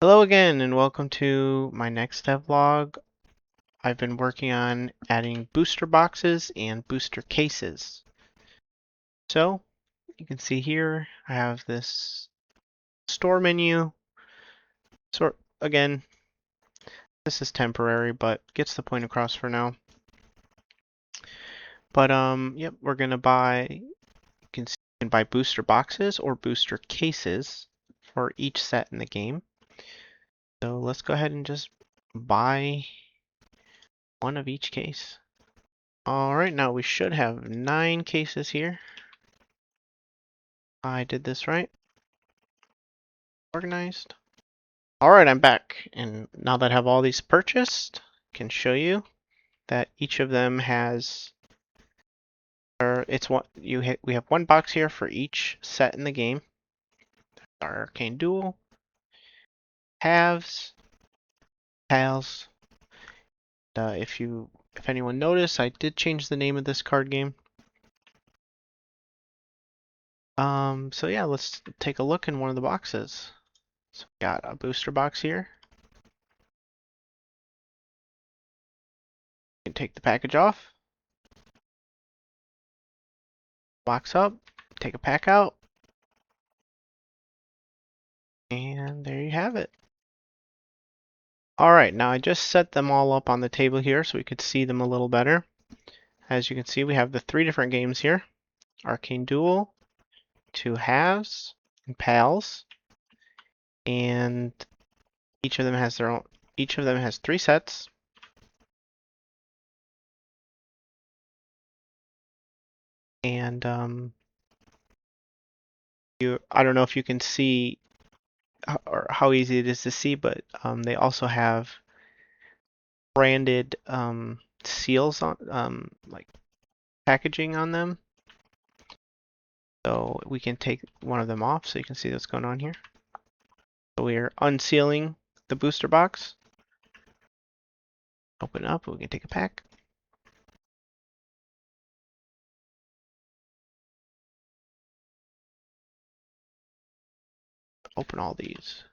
Hello again and welcome to my next devlog. I've been working on adding booster boxes and booster cases. So you can see here I have this store menu. So again, this is temporary but gets the point across for now. But yep, we're gonna buy, you can see you can buy booster boxes or booster cases for each set in the game. So let's go ahead and just buy one of each case. Alright, now we should have 9 cases here. I did this right. Organized. Alright, I'm back. And now that I have all these purchased, I can show you that each of them has, we have one box here for each set in the game. Our Arcane Duel, Halves, Pals. If anyone noticed, I did change the name of this card game. So yeah, let's take a look in one of the boxes. So we got a booster box here. You can take the package off, box up, take a pack out, and there you have it. Alright, now I just set them all up on the table here so we could see them a little better. As you can see, we have the 3 different games here. Arcane Duel, 2 Halves, and Pals. And each of them has 3 sets. And I don't know if you can see or how easy it is to see, but they also have branded seals on like packaging on them. So we can take one of them off so you can see what's going on here. So we are unsealing the booster box. Open it up, we can take a pack. Open all these.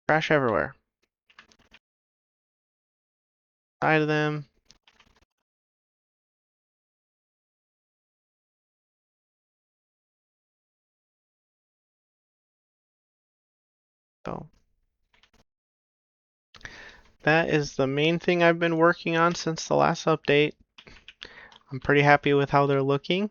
Trash everywhere. Side of them. So that is the main thing I've been working on since the last update. I'm pretty happy with how they're looking.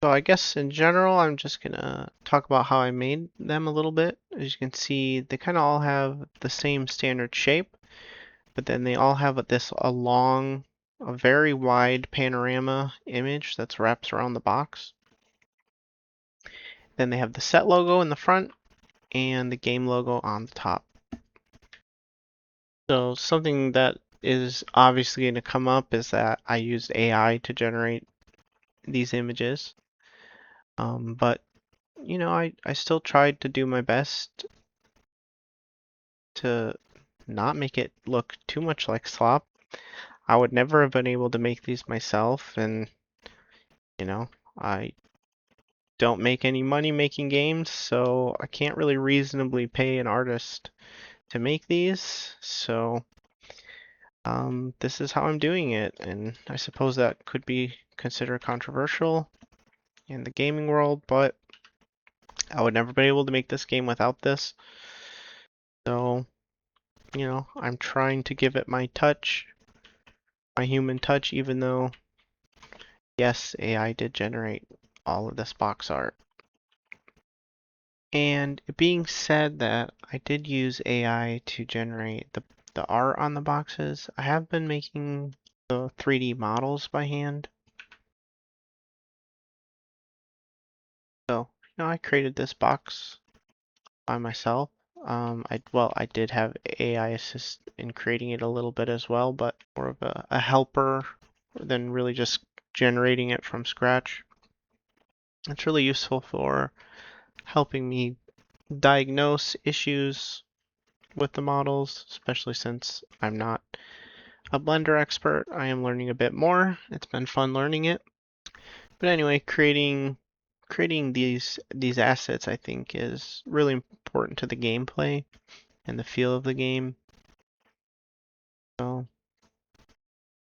So I guess in general, I'm just gonna talk about how I made them a little bit. As you can see, they kind of all have the same standard shape, but then they all have a very wide panorama image that's wraps around the box. Then they have the set logo in the front and the game logo on the top. So something that is obviously going to come up is that I used AI to generate these images. But you know, I still tried to do my best to not make it look too much like slop. I would never have been able to make these myself, and you know, I don't make any money making games, so I can't really reasonably pay an artist to make these. So this is how I'm doing it, and I suppose that could be considered controversial in the gaming world, but I would never be able to make this game without this. So, you know, I'm trying to give it my touch, my human touch, even though, yes, AI did generate all of this box art. And it being said that I did use AI to generate the art on the boxes, I have been making the 3D models by hand. So, you know, I created this box by myself. I did have AI assist in creating it a little bit as well, but more of a helper than really just generating it from scratch. It's really useful for helping me diagnose issues with the models, especially since I'm not a Blender expert. I am learning a bit more. It's been fun learning it. But anyway, creating creating these assets, I think, is really important to the gameplay and the feel of the game. So,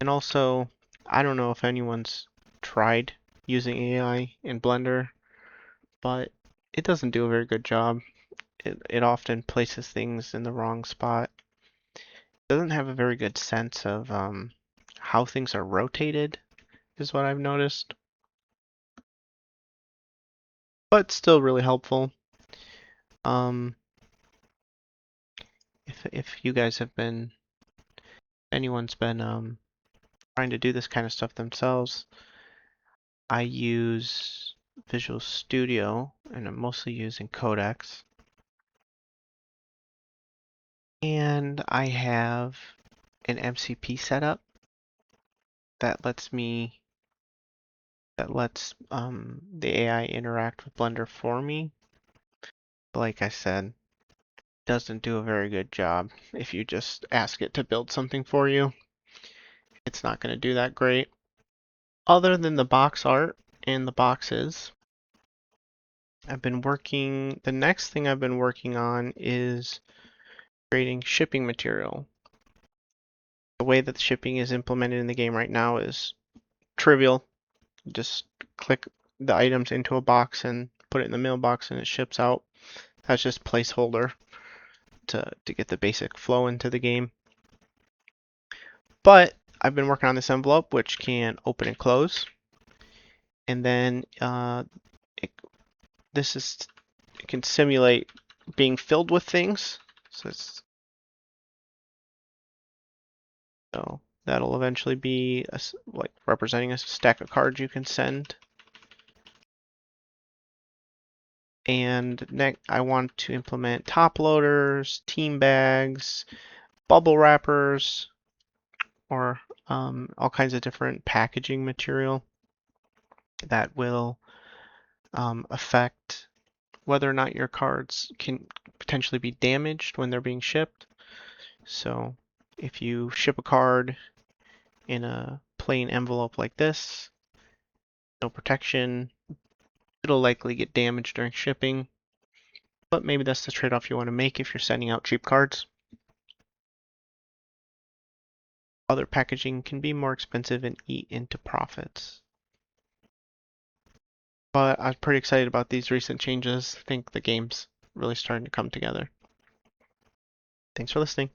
and also, I don't know if anyone's tried using AI in Blender, but it doesn't do a very good job. It often places things in the wrong spot. It doesn't have a very good sense of how things are rotated, is what I've noticed. But still really helpful. Um, if you guys have been, anyone's been trying to do this kind of stuff themselves, I use Visual Studio, and I'm mostly using codecs. And I have an MCP setup that lets the AI interact with Blender for me. Like I said, doesn't do a very good job. If you just ask it to build something for you, it's not going to do that great. Other than the box art and the boxes, the next thing I've been working on is creating shipping material. The way that the shipping is implemented in the game right now is trivial. Just click the items into a box and put it in the mailbox and it ships out. That's just placeholder to get the basic flow into the game. But I've been working on this envelope, which can open and close. And then it can simulate being filled with things. So that'll eventually be like representing a stack of cards you can send. And next, I want to implement top loaders, team bags, bubble wrappers, or all kinds of different packaging material that will affect whether or not your cards can potentially be damaged when they're being shipped. So if you ship a card in a plain envelope like this, no protection, it'll likely get damaged during shipping. But maybe that's the trade-off you want to make if you're sending out cheap cards. Other packaging can be more expensive and eat into profits. But I was pretty excited about these recent changes. I think the game's really starting to come together. Thanks for listening.